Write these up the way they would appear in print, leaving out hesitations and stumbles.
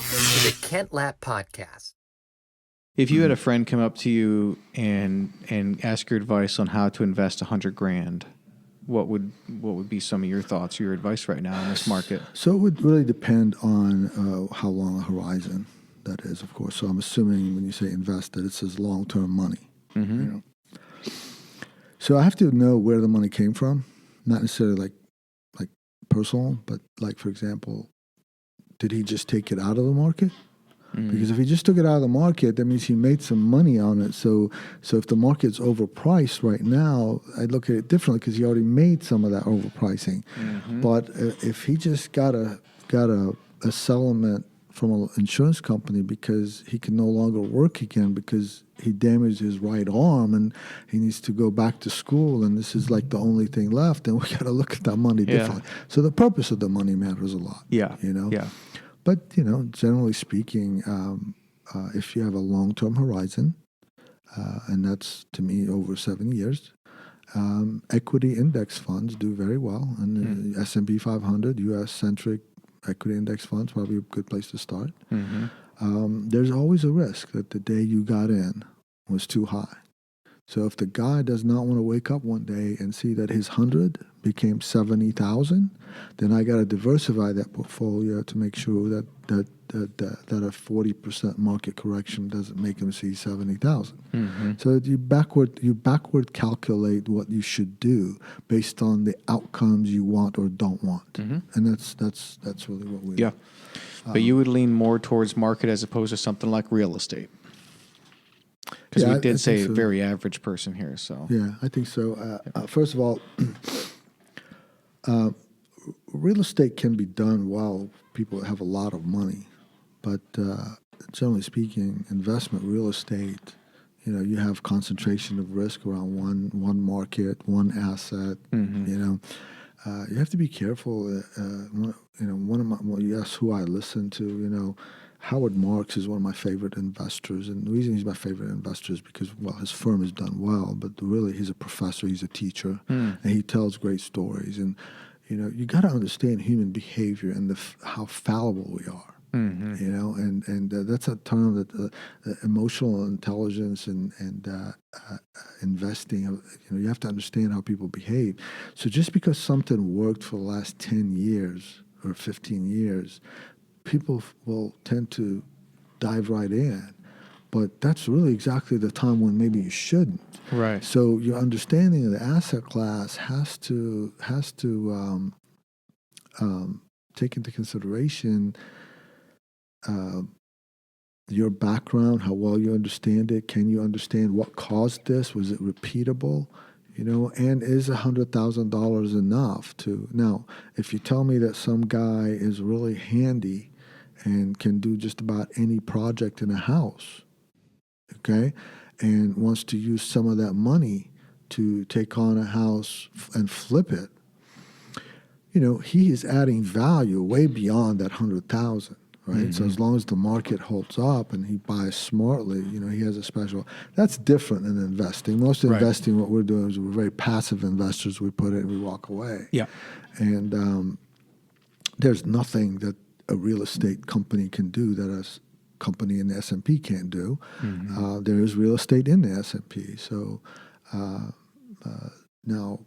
to the Kent Lapp Podcast. If you had a friend come up to you and ask your advice on how to invest $100,000, what would be some of your thoughts, your advice right now in this market? So it would really depend on how long a horizon that is, of course. So I'm assuming when you say invest that it says long-term money. Mm-hmm. You know? So I have to know where the money came from, not necessarily like personal, but like, for example, did he just take it out of the market? Because if he just took it out of the market, that means he made some money on it. So if the market's overpriced right now, I look at it differently because he already made some of that overpricing. Mm-hmm. But if he just got a settlement from an insurance company because he can no longer work again because he damaged his right arm and he needs to go back to school and this is like the only thing left, then we got to look at that money differently. So the purpose of the money matters a lot. Yeah. You know. Yeah. But, generally speaking, if you have a long-term horizon, and that's, to me, over 7 years, equity index funds do very well. And the S&P 500, U.S.-centric equity index funds, probably a good place to start. Mm-hmm. There's always a risk that the day you got in was too high. So if the guy does not want to wake up one day and see that his 100 became 70,000, then I got to diversify that portfolio to make sure that a 40% market correction doesn't make him see 70,000. Mm-hmm. So you backward calculate what you should do based on the outcomes you want or don't want, and that's really what we do. Yeah. But you would lean more towards market as opposed to something like real estate. Because we did say a very average person here, so. Yeah, I think so. First of all, real estate can be done while people have a lot of money. But generally speaking, investment real estate, you have concentration of risk around one market, one asset. You have to be careful. You asked who I listen to, Howard Marks is one of my favorite investors, and the reason he's my favorite investor is because, his firm has done well, but really he's a professor, he's a teacher, and he tells great stories. And, you got to understand human behavior and how fallible we are, and that's a term that emotional intelligence and investing, you have to understand how people behave. So just because something worked for the last 10 years or 15 years, people will tend to dive right in, but that's really exactly the time when maybe you shouldn't. Right. So your understanding of the asset class has to take into consideration your background, how well you understand it. Can you understand what caused this? Was it repeatable? And is $100,000 enough to? Now, if you tell me that some guy is really handy and can do just about any project in a house, okay, and wants to use some of that money to take on a house and flip it, he is adding value way beyond that 100,000, right? So as long as the market holds up and he buys smartly, he has a special. That's different than investing. Most investing, what we're doing is we're very passive investors. We put it and we walk away. Yeah, and there's nothing that a real estate company can do that a company in the S&P can't do. There is real estate in the S&P. So now,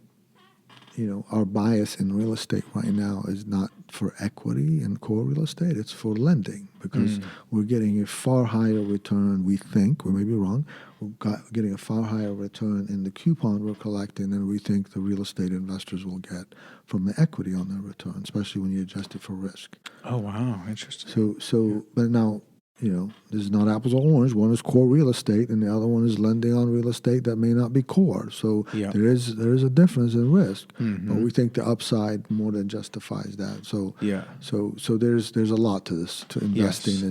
our bias in real estate right now is not for equity and core real estate. It's for lending because we're getting a far higher return, we think. We may be wrong. We're getting a far higher return in the coupon we're collecting than we think the real estate investors will get from the equity on their return, especially when you adjust it for risk. Oh, wow. Interesting. But now, this is not apples or oranges. One is core real estate, and the other one is lending on real estate that may not be core. So there is a difference in risk, but we think the upside more than justifies that. So so there's a lot to this to investing,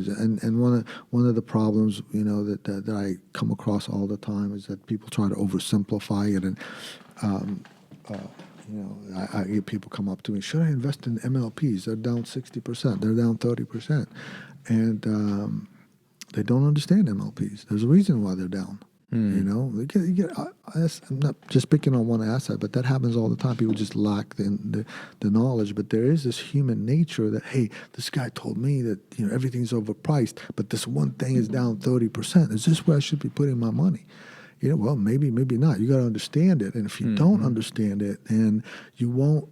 and one of the problems that I come across all the time is that people try to oversimplify it, and I get people come up to me, should I invest in MLPs? They're down 60%. They're down 30%. And they don't understand MLPs. There's a reason why they're down. You know, I'm not just picking on one asset, but that happens all the time. People just lack the knowledge. But there is this human nature that, hey, this guy told me that, you know, everything's overpriced, but this one thing is down 30%. Is this where I should be putting my money? You know, well, maybe not. You got to understand it. And if you don't understand it, then you won't.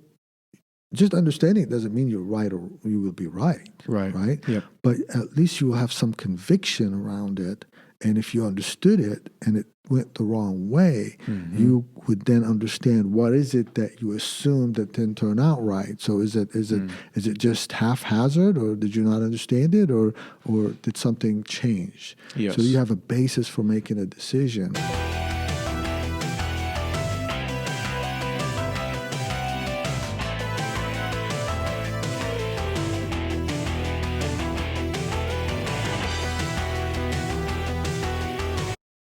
Just understanding it doesn't mean you're right or you will be right. Right. Yep. But at least you will have some conviction around it. And if you understood it and it went the wrong way, you would then understand what is it that you assumed that didn't turn out right. So is it just haphazard, or did you not understand it, or did something change? Yes. So you have a basis for making a decision.